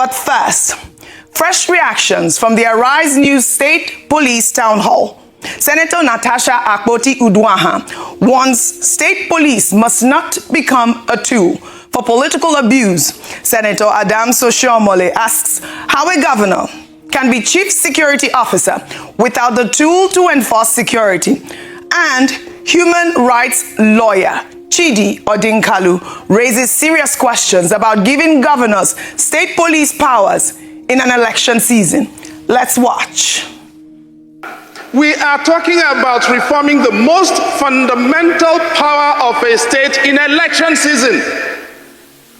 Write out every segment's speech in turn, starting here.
But first, fresh reactions from the Arise News State Police Town Hall. Senator Natasha Akpoti-Uduaghan warns state police must not become a tool for political abuse. Senator Adams Oshiomhole asks how a governor can be chief security officer without the tool to enforce security. And human rights lawyer Chidi Odinkalu raises serious questions about giving governors state police powers in an election season. Let's watch. We are talking about reforming the most fundamental power of a state in election season.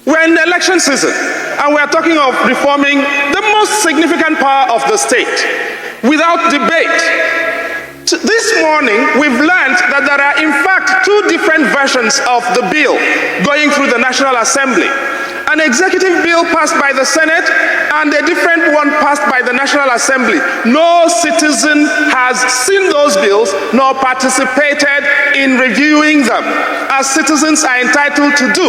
We're in election season, and we're talking of reforming the most significant power of the state without debate. This morning, we've learned that there are in fact two different versions of the bill going through the National Assembly. An executive bill passed by the Senate and a different one passed by the National Assembly. No citizen has seen those bills nor participated in reviewing them, as citizens are entitled to do.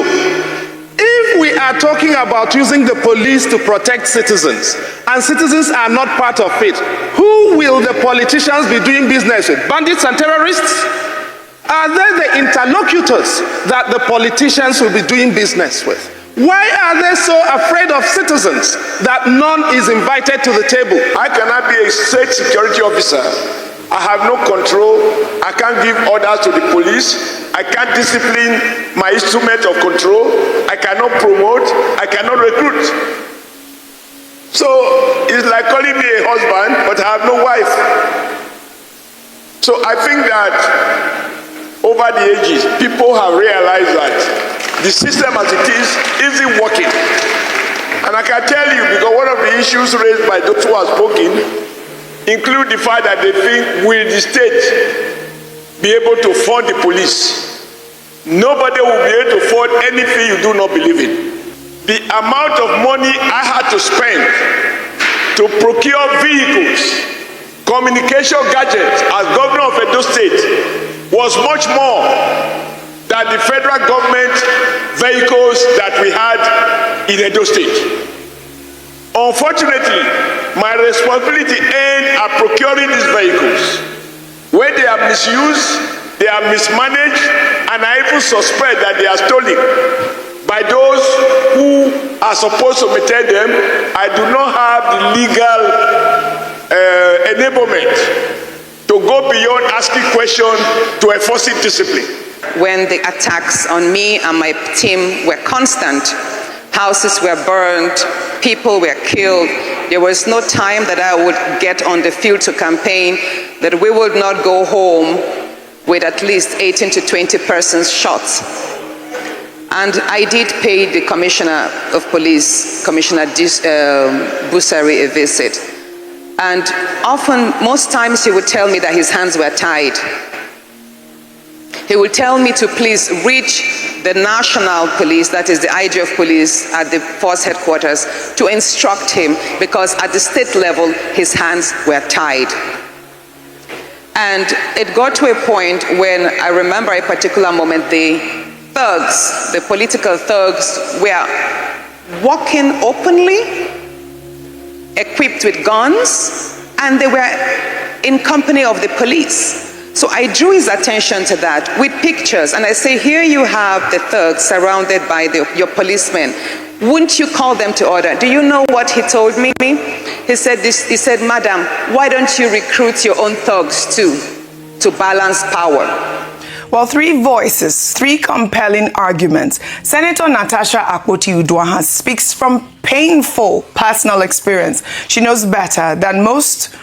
If we are talking about using the police to protect citizens, and citizens are not part of it, who will the politicians be doing business with? Bandits and terrorists? Are they the interlocutors that the politicians will be doing business with? Why are they so afraid of citizens that none is invited to the table? I cannot be a state security officer. I have no control. I can't give orders to the police. I can't discipline my instrument of control. I cannot promote. I cannot recruit. So it's like calling me a husband, but I have no wife. So I think that over the ages, people have realized that the system as it is isn't working. And I can tell you, because one of the issues raised by those who have spoken include the fact that they think, will the state be able to fund the police? Nobody will be able to fund anything you do not believe in. The amount of money I had to spend to procure vehicles, communication gadgets as governor of Edo State was much more than the federal government vehicles that we had in Edo State. Unfortunately, my responsibility ends at procuring these vehicles. When they are misused, they are mismanaged, and I even suspect that they are stolen by those who are supposed to maintain them. I do not have the legal enablement to go beyond asking questions to enforcing discipline. When the attacks on me and my team were constant, houses were burned, people were killed, there was no time that I would get on the field to campaign that we would not go home with at least 18 to 20 persons shot. And I did pay the Commissioner of Police, Commissioner Busari, a visit. And often, most times he would tell me that his hands were tied. He would tell me to please reach the National Police, that is the IG of Police at the force headquarters, to instruct him, because at the state level, his hands were tied. And it got to a point when I remember a particular moment, the thugs, the political thugs, were walking openly, equipped with guns, and they were in company of the police. So I drew his attention to that with pictures, and I say, here you have the thugs surrounded by your policemen. Wouldn't you call them to order? Do you know what he told me? He said, Madam, why don't you recruit your own thugs too, to balance power? Well, three voices, three compelling arguments. Senator Natasha Akpoti-Uduaghan speaks from painful personal experience. She knows better than most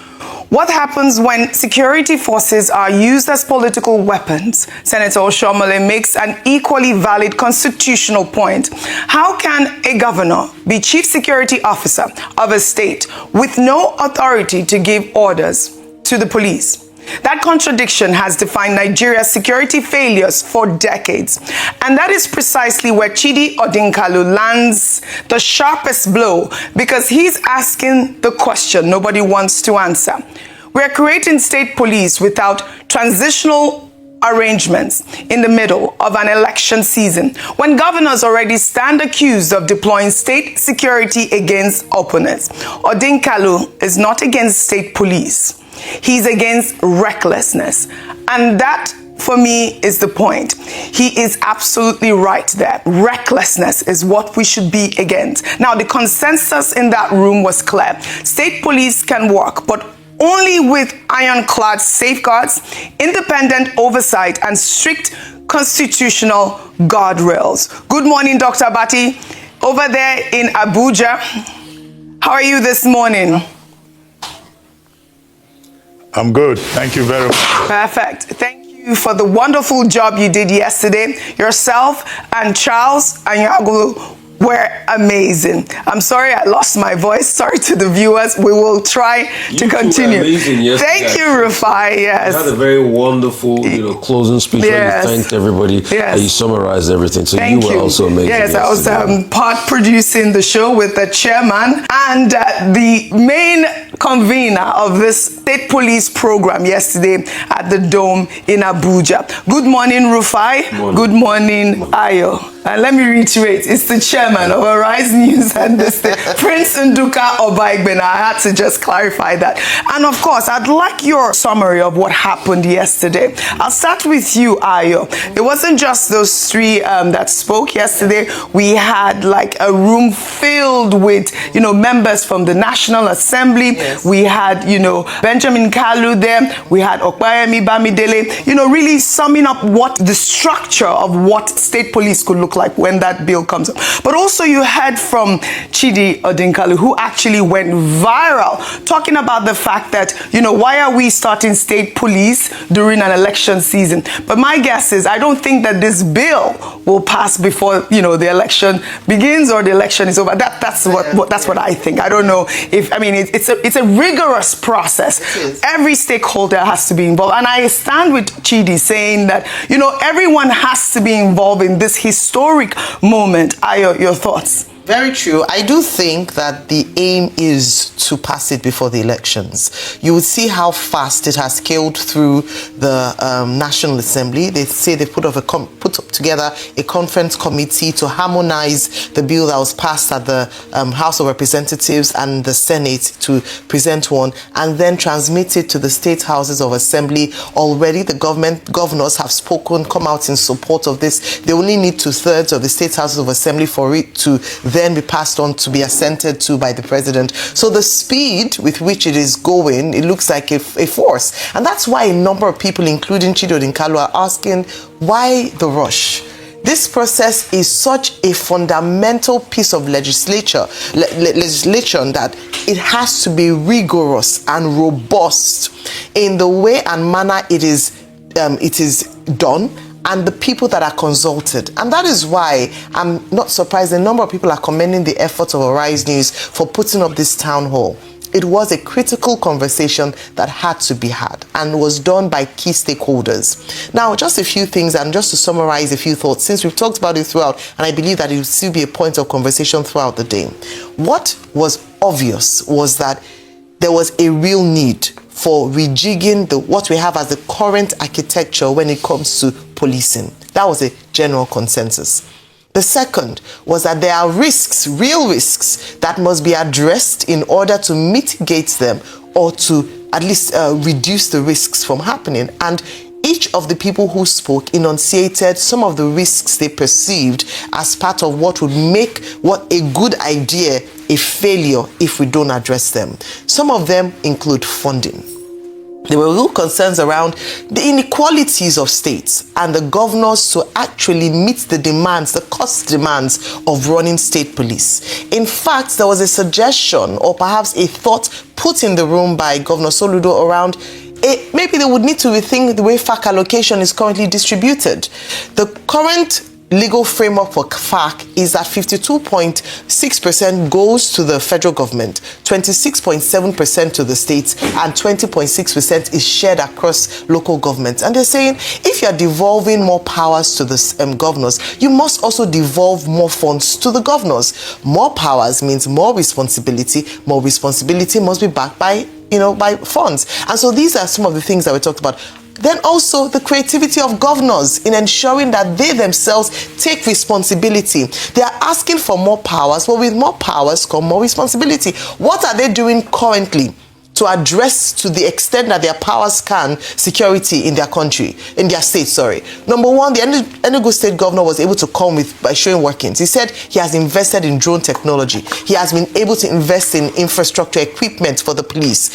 what happens when security forces are used as political weapons. Senator Oshiomhole makes an equally valid constitutional point. How can a governor be chief security officer of a state with no authority to give orders to the police? That contradiction has defined Nigeria's security failures for decades. And that is precisely where Chidi Odinkalu lands the sharpest blow, because he's asking the question nobody wants to answer. We're creating state police without transitional arrangements in the middle of an election season when governors already stand accused of deploying state security against opponents. Odinkalu is not against state police. He's against recklessness. And that, for me, is the point. He is absolutely right there. Recklessness is what we should be against. Now, the consensus in that room was clear. State police can work, but only with ironclad safeguards, independent oversight, and strict constitutional guardrails. Good morning, Dr. Bati, over there in Abuja. How are you this morning? I'm good. Thank you very much. Perfect. Thank you for the wonderful job you did yesterday. Yourself and Charles and Yagu were amazing. I'm sorry I lost my voice. Sorry to the viewers. We will try to continue. Amazing, yes, Thank you, Rufai. Yes. You had a very wonderful, closing speech where you thanked everybody and you summarized everything. So Thank you were also amazing. Yes, I was part producing the show with the chairman and the main convener of this state police program yesterday at the Dome in Abuja. Good morning, Rufai. Good morning, Ayo. And let me reiterate, it's the chairman of Arise News and the state, Prince Nduka Obaigbena. I had to just clarify that. And of course, I'd like your summary of what happened yesterday. I'll start with you, Ayo. It wasn't just those three that spoke yesterday. We had like a room filled with, members from the National Assembly. Yes. We had, Benjamin Kalu there. We had Okpayemi Bamidele, really summing up what the structure of what state police could look like when that bill comes up. But also you heard from Chidi Odinkalu, who actually went viral, talking about the fact that, why are we starting state police during an election season? But my guess is I don't think that this bill will pass before, the election begins or the election is over. That's what I think. I don't know if, it's a rigorous process. Every stakeholder has to be involved. And I stand with Chidi saying that, everyone has to be involved in this historic moment. Ayo, your thoughts? Very true. I do think that the aim is to pass it before the elections. You will see how fast it has scaled through the National Assembly. They say they put up together a conference committee to harmonize the bill that was passed at the House of Representatives and the Senate to present one and then transmit it to the state houses of assembly. Already the governors have spoken, come out in support of this. They only need 2/3 of the state houses of assembly for it to then be passed on to be assented to by the president. So the speed with which it is going, it looks like a force. And that's why a number of people, including Chidi Odinkalu, are asking, why the rush? This process is such a fundamental piece of legislation that it has to be rigorous and robust in the way and manner it is done, and the people that are consulted. And that is why I'm not surprised a number of people are commending the efforts of Arise News for putting up this town hall. It was a critical conversation that had to be had and was done by key stakeholders. Now, just a few things and just to summarize a few thoughts, since we've talked about it throughout, and I believe that it will still be a point of conversation throughout the day. What was obvious was that there was a real need for rejigging what we have as the current architecture when it comes to policing. That was a general consensus. The second was that there are risks, real risks, that must be addressed in order to mitigate them or to at least reduce the risks from happening. And each of the people who spoke enunciated some of the risks they perceived as part of what would make what a good idea a failure if we don't address them. Some of them include funding. There were real concerns around the inequalities of states and the governors to actually meet the demands, the cost demands of running state police. In fact, there was a suggestion or perhaps a thought put in the room by Governor Soludo around maybe they would need to rethink the way FAC allocation is currently distributed. The current legal framework for FAC is that 52.6% goes to the federal government, 26.7% to the states, and 20.6% is shared across local governments. And they're saying if you're devolving more powers to the governors, you must also devolve more funds to the governors. More powers means more responsibility. More responsibility must be backed by by funds. And so these are some of the things that we talked about. Then also the creativity of governors in ensuring that they themselves take responsibility. They are asking for more powers, but with more powers come more responsibility. What are they doing currently to address, to the extent that their powers can, security in their country, in their state, sorry? Number one, the Enugu State Governor was able to come with by showing workings. He said he has invested in drone technology. He has been able to invest in infrastructure equipment for the police,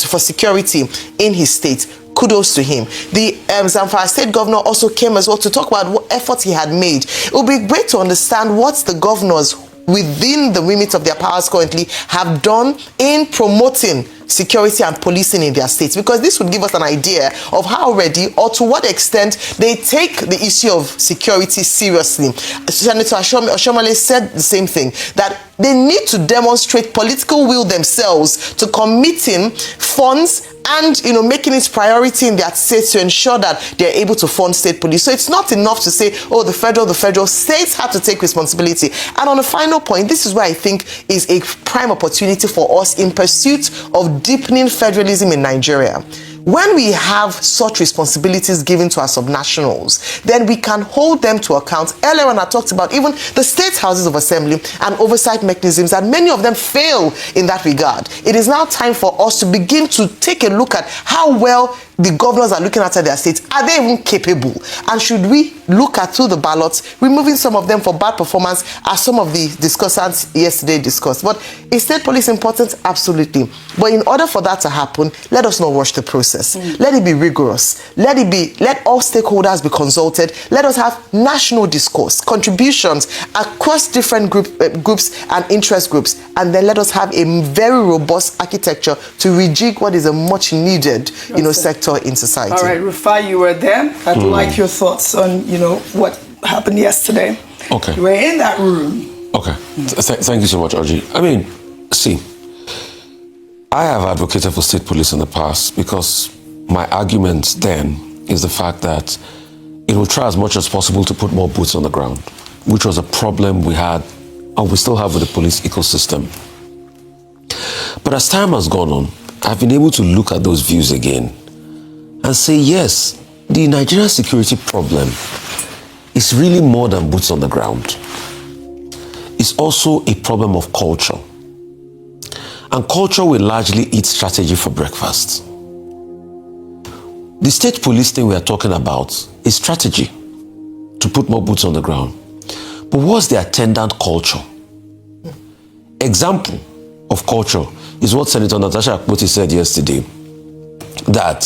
for security in his state. Kudos to him. The Zamfara State Governor also came as well to talk about what efforts he had made. It would be great to understand what the governors within the remit of their powers currently have done in promoting security and policing in their states, because this would give us an idea of how ready or to what extent they take the issue of security seriously. Senator Oshiomhole said the same thing, that they need to demonstrate political will themselves to committing funds and making it priority in their states to ensure that they're able to fund state police. So it's not enough to say, oh, the federal states have to take responsibility. And on a final point, this is where I think is a prime opportunity for us in pursuit of deepening federalism in Nigeria. When we have such responsibilities given to our subnationals, then we can hold them to account. Earlier on, I talked about even the state houses of assembly and oversight mechanisms, and many of them fail in that regard. It is now time for us to begin to take a look at how well the governors are looking after their states. Are they even capable? And should we look at, through the ballots, removing some of them for bad performance, as some of the discussants yesterday discussed? But is state police important? Absolutely. But in order for that to happen, let us not rush the process. Let it be rigorous. Let all stakeholders be consulted. Let us have national discourse, contributions across different groups and interest groups. And then let us have a very robust architecture to rejig what is a much needed, sector in society. All right, Rufai, you were there. I'd like your thoughts on, what happened yesterday. Okay. You were in that room. Okay. Thank you so much, Audrey. I mean, see, I have advocated for state police in the past because my argument then is the fact that it will try as much as possible to put more boots on the ground, which was a problem we had and we still have with the police ecosystem. But as time has gone on, I've been able to look at those views again and say, yes, the Nigerian security problem is really more than boots on the ground. It's also a problem of culture. And culture will largely eat strategy for breakfast. The state police thing we are talking about is strategy to put more boots on the ground. But what's the attendant culture? Example of culture is what Senator Natasha Akpoti said yesterday, that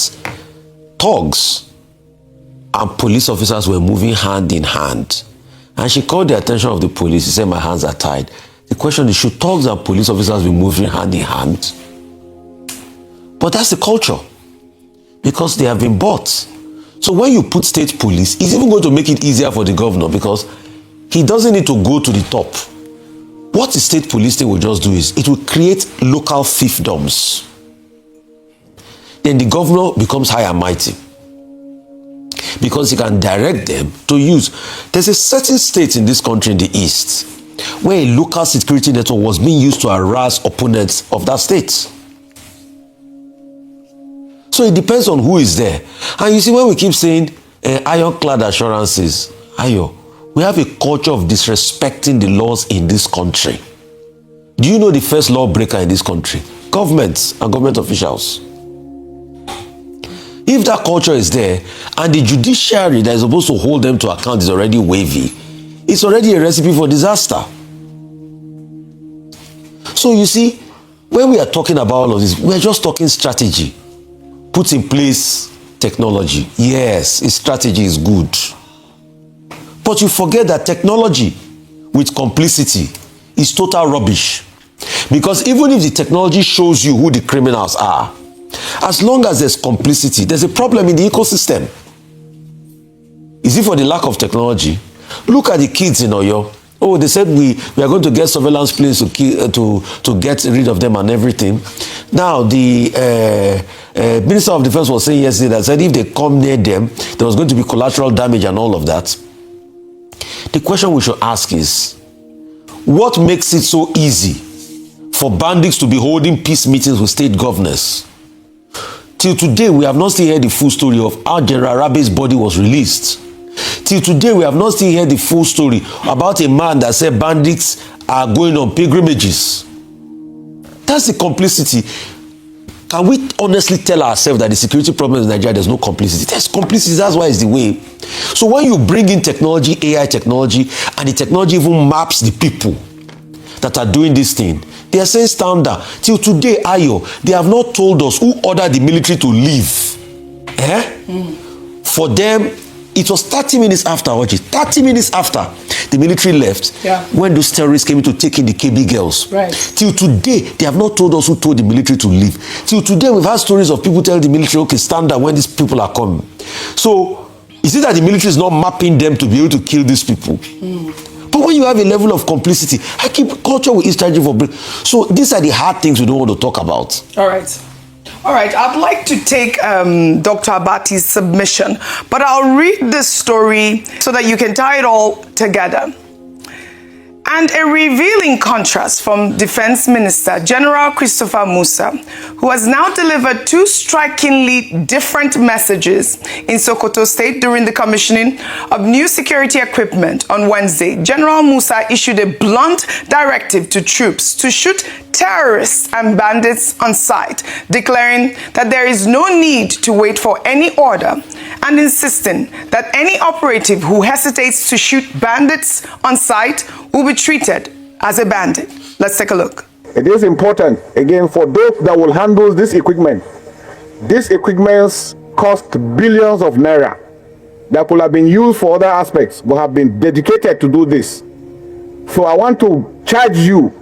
thugs and police officers were moving hand in hand. And she called the attention of the police. She said, my hands are tied. The question is, should thugs and police officers be moving hand in hand? But that's the culture, because they have been bought. So when you put state police, it's even going to make it easier for the governor, because he doesn't need to go to the top. What the state police thing will just do is, it will create local fiefdoms. Then the governor becomes high and mighty, because he can direct them to use. There's a certain state in this country in the east where a local security network was being used to harass opponents of that state. So it depends on who is there. And you see, when we keep saying ironclad assurances, we have a culture of disrespecting the laws in this country. Do you know the first lawbreaker in this country? Governments and government officials. If that culture is there and the judiciary that is supposed to hold them to account is already wavy, it's already a recipe for disaster. So you see, when we are talking about all of this, we are just talking strategy. Put in place technology. Yes, its strategy is good. But you forget that technology with complicity is total rubbish. Because even if the technology shows you who the criminals are, as long as there's complicity, there's a problem in the ecosystem. Is it for the lack of technology? Look at the kids in Oyo. Oh, they said we are going to get surveillance planes to get rid of them and everything. Now, the Minister of Defense was saying yesterday that said if they come near them, there was going to be collateral damage and all of that. The question we should ask is, what makes it so easy for bandits to be holding peace meetings with state governors? Till today, we have not still heard the full story of how General Rabe's body was released. Till today, we have not still heard the full story about a man that said bandits are going on pilgrimages. That's the complicity. Can we honestly tell ourselves that the security problem in Nigeria, there's no complicity? There's complicity, that's why it's the way. So when you bring in technology, AI technology, and the technology even maps the people that are doing this thing, they are saying stand down. Till today, Ayo, they have not told us who ordered the military to leave. For them, it was 30 minutes after, 30 minutes after the military left, when those terrorists came in to take in the KB girls. Right. Till today, they have not told us who told the military to leave. Till today, we've had stories of people telling the military, okay, stand down when these people are coming. So, is it that the military is not mapping them to be able to kill these people? But when you have a level of complicity, culture will eat strategy for break. So these are the hard things we don't want to talk about. All right. All right, I'd like to take Dr. Abati's submission, but I'll read this story so that you can tie it all together. And a revealing contrast from Defense Minister General Christopher Musa, who has now delivered two strikingly different messages in Sokoto State during the commissioning of new security equipment on Wednesday. General Musa issued a blunt directive to troops to shoot terrorists and bandits on sight, declaring that there is no need to wait for any order and insisting that any operative who hesitates to shoot bandits on sight will be treated as a bandit. Let's take a look. It is important, again, for those that will handle this equipment. These equipments cost billions of naira that could have been used for other aspects, but have been dedicated to do this. So I want to charge you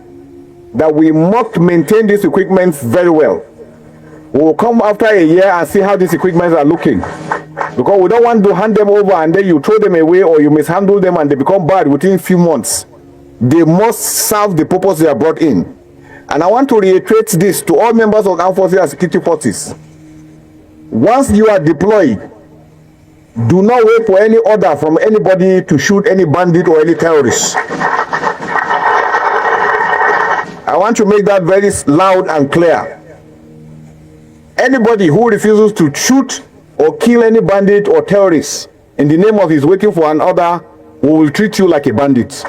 that we must maintain this equipment very well. We will come after a year and see how these equipments are looking. Because we don't want to hand them over and then you throw them away or you mishandle them and they become bad within a few months. They must serve the purpose they are brought in. And I want to reiterate this to all members of armed forces and security forces. Once you are deployed, do not wait for any order from anybody to shoot any bandit or any terrorist. I want to make that very loud and clear. Anybody who refuses to shoot or kill any bandit or terrorist in the name of his waiting for an order, we will treat you like a bandit.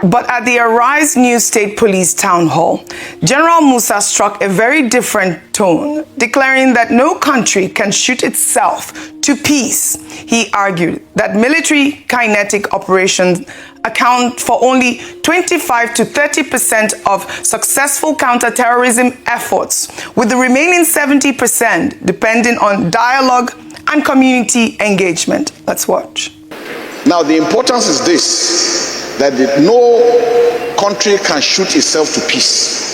But at the Arise New State Police Town Hall, General Musa struck a very different tone, declaring that no country can shoot itself to peace. He argued that military kinetic operations account for only 25 to 30% of successful counterterrorism efforts, with the remaining 70% depending on dialogue and community engagement. Let's watch. Now, the importance is this, that no country can shoot itself to peace.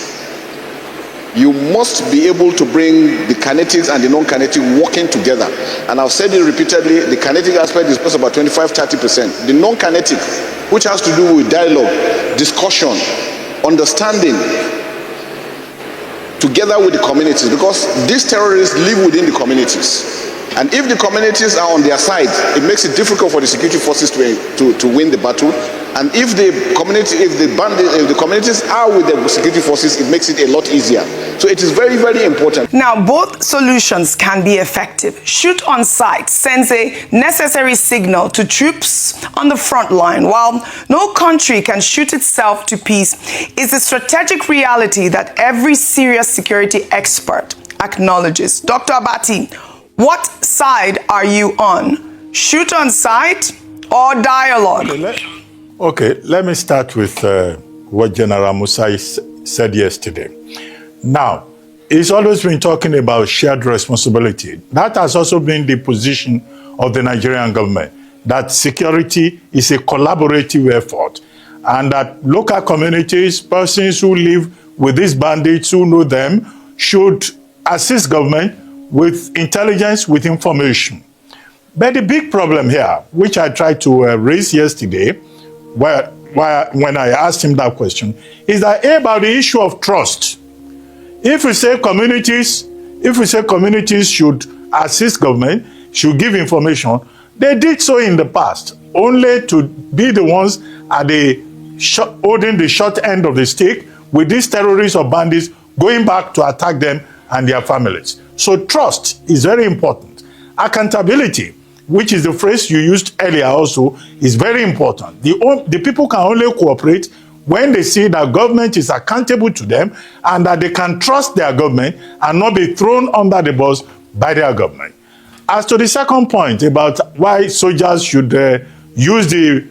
You must be able to bring the kinetics and the non-kinetic working together. And I've said it repeatedly, the kinetic aspect is just about 25-30%. The non-kinetic, which has to do with dialogue, discussion, understanding, together with the communities, because these terrorists live within the communities. And if the communities are on their side, it makes it difficult for the security forces to win the battle. And if the communities are with the security forces, it makes it a lot easier. So it is very, very important. Now, both solutions can be effective. Shoot on sight sends a necessary signal to troops on the front line, while no country can shoot itself to peace is a strategic reality that every serious security expert acknowledges. Dr. Abati, what side are you on? Shoot on sight or dialogue? Okay, let me start with what General Musa said yesterday. Now, he's always been talking about shared responsibility. That has also been the position of the Nigerian government, that security is a collaborative effort, and that local communities, persons who live with these bandits, who know them, should assist government with intelligence, with information. But the big problem here, which I tried to raise yesterday, when I asked him that question, is that about the issue of trust. If we say communities should assist government, should give information, they did so in the past, only to be the ones at the holding the short end of the stick with these terrorists or bandits going back to attack them and their families. So trust is very important. Accountability, which is the phrase you used earlier also, is very important. The people can only cooperate when they see that government is accountable to them and that they can trust their government and not be thrown under the bus by their government. As to the second point about why soldiers should use the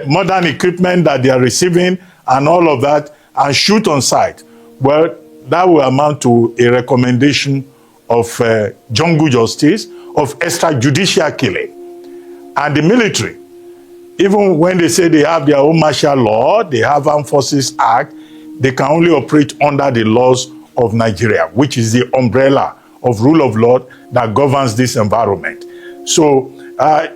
modern equipment that they are receiving and all of that and shoot on sight, well, that will amount to a recommendation of jungle justice, of extrajudicial killing. And the military, even when they say they have their own martial law, they have Armed Forces Act, they can only operate under the laws of Nigeria, which is the umbrella of rule of law that governs this environment. So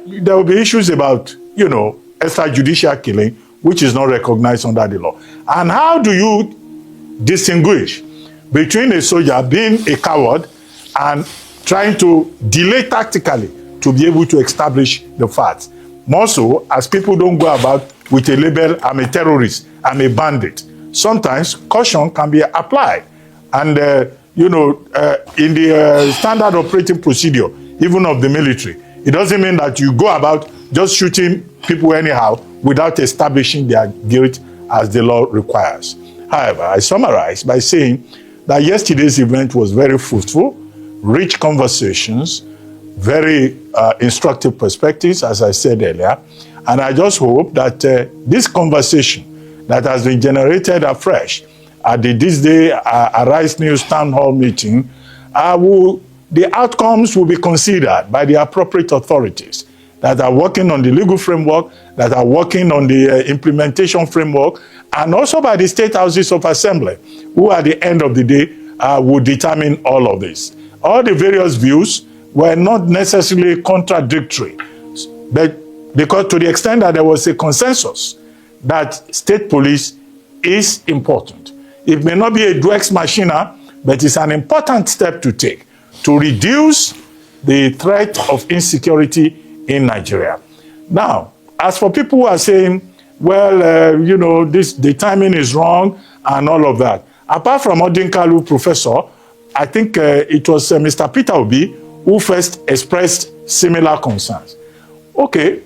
there will be issues about, extrajudicial killing, which is not recognized under the law. And how do you distinguish between a soldier being a coward and trying to delay tactically to be able to establish the facts? More so, as people don't go about with a label, I'm a terrorist, I'm a bandit. Sometimes caution can be applied. And, in the standard operating procedure, even of the military, it doesn't mean that you go about just shooting people anyhow without establishing their guilt as the law requires. However, I summarize by saying that yesterday's event was very fruitful, rich conversations, very instructive perspectives, as I said earlier. And I just hope that this conversation that has been generated afresh at the This Day Arise News Town Hall meeting, the outcomes will be considered by the appropriate authorities that are working on the legal framework, that are working on the implementation framework, and also by the state houses of assembly, who at the end of the day will determine all of this. All the various views were not necessarily contradictory, but because to the extent that there was a consensus that state police is important. It may not be a Dwex machina, but it's an important step to take to reduce the threat of insecurity in Nigeria. Now, as for people who are saying, well, the timing is wrong and all of that, apart from Odinkalu professor, I think it was Mr. Peter Obi who first expressed similar concerns. Okay,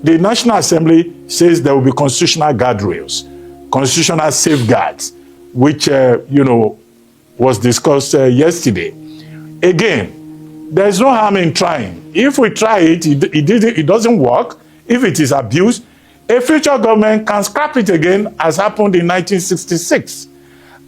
the National Assembly says there will be constitutional guardrails, constitutional safeguards, which, was discussed yesterday. Again, there's no harm in trying. If we try it, it doesn't work. If it is abused, a future government can scrap it again, as happened in 1966.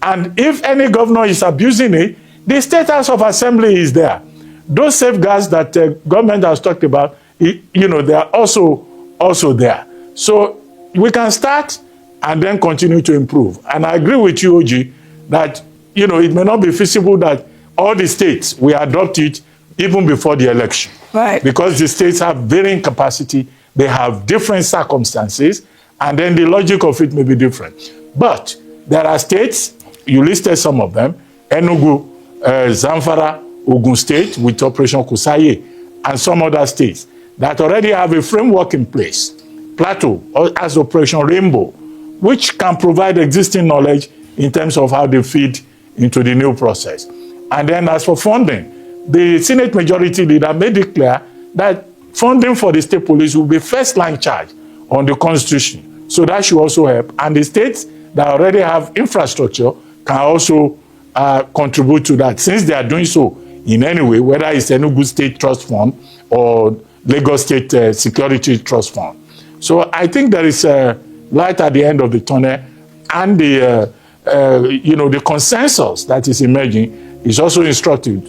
And if any governor is abusing it, the State House of Assembly is there. Those safeguards that government has talked about, they are also there. So we can start and then continue to improve. And I agree with you, Oji, that it may not be feasible that all the states will adopt it even before the election. Right. Because the states have varying capacity, they have different circumstances, and then the logic of it may be different. But there are states, you listed some of them, Enugu, Zamfara, Ogun State with Operation Kusaye, and some other states that already have a framework in place. Plateau has Operation Rainbow, which can provide existing knowledge in terms of how they feed into the new process. And then as for funding, the Senate Majority Leader made it clear that funding for the state police will be first-line charge on the Constitution. So that should also help. And the states that already have infrastructure can also contribute to that, since they are doing so in any way, whether it's Enugu State Trust Fund or Lagos State Security Trust Fund. So I think there is a light at the end of the tunnel, and the consensus that is emerging is also instructive,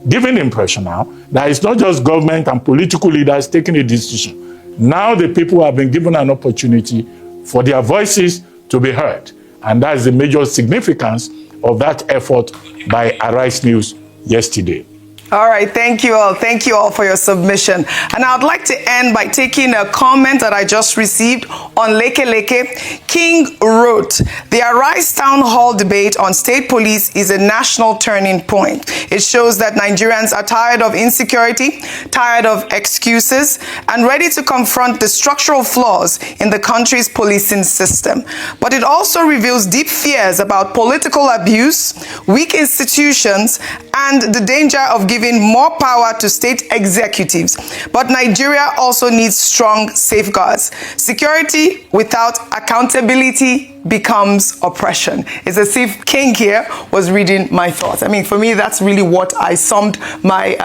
giving the impression now that it's not just government and political leaders taking a decision. Now the people have been given an opportunity for their voices to be heard. And that's the major significance of that effort by Arise News yesterday. All right, thank you all. Thank you all for your submission. And I'd like to end by taking a comment that I just received on Leke Leke. King wrote, the Arise Town Hall debate on state police is a national turning point. It shows that Nigerians are tired of insecurity, tired of excuses, and ready to confront the structural flaws in the country's policing system. But it also reveals deep fears about political abuse, weak institutions, and the danger of giving more power to state executives. But Nigeria also needs strong safeguards. Security without accountability becomes oppression. It's as if King here was reading my thoughts. I mean, for me, that's really what I summed my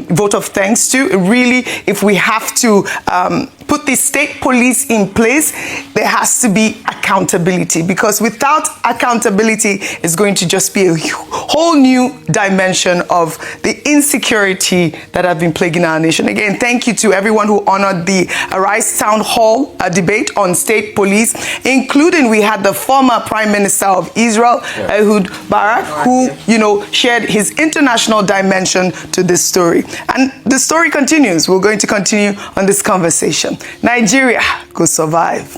vote of thanks to. Really, if we have to put the state police in place, there has to be accountability, because without accountability, it's going to just be a whole new dimension of the insecurity that have been plaguing our nation. Again, thank you to everyone who honored the Arise Town Hall debate on state police, including we had the former Prime Minister of Israel, Ehud Barak, who, shared his international dimension to this story. And the story continues. We're going to continue on this conversation. Nigeria could survive.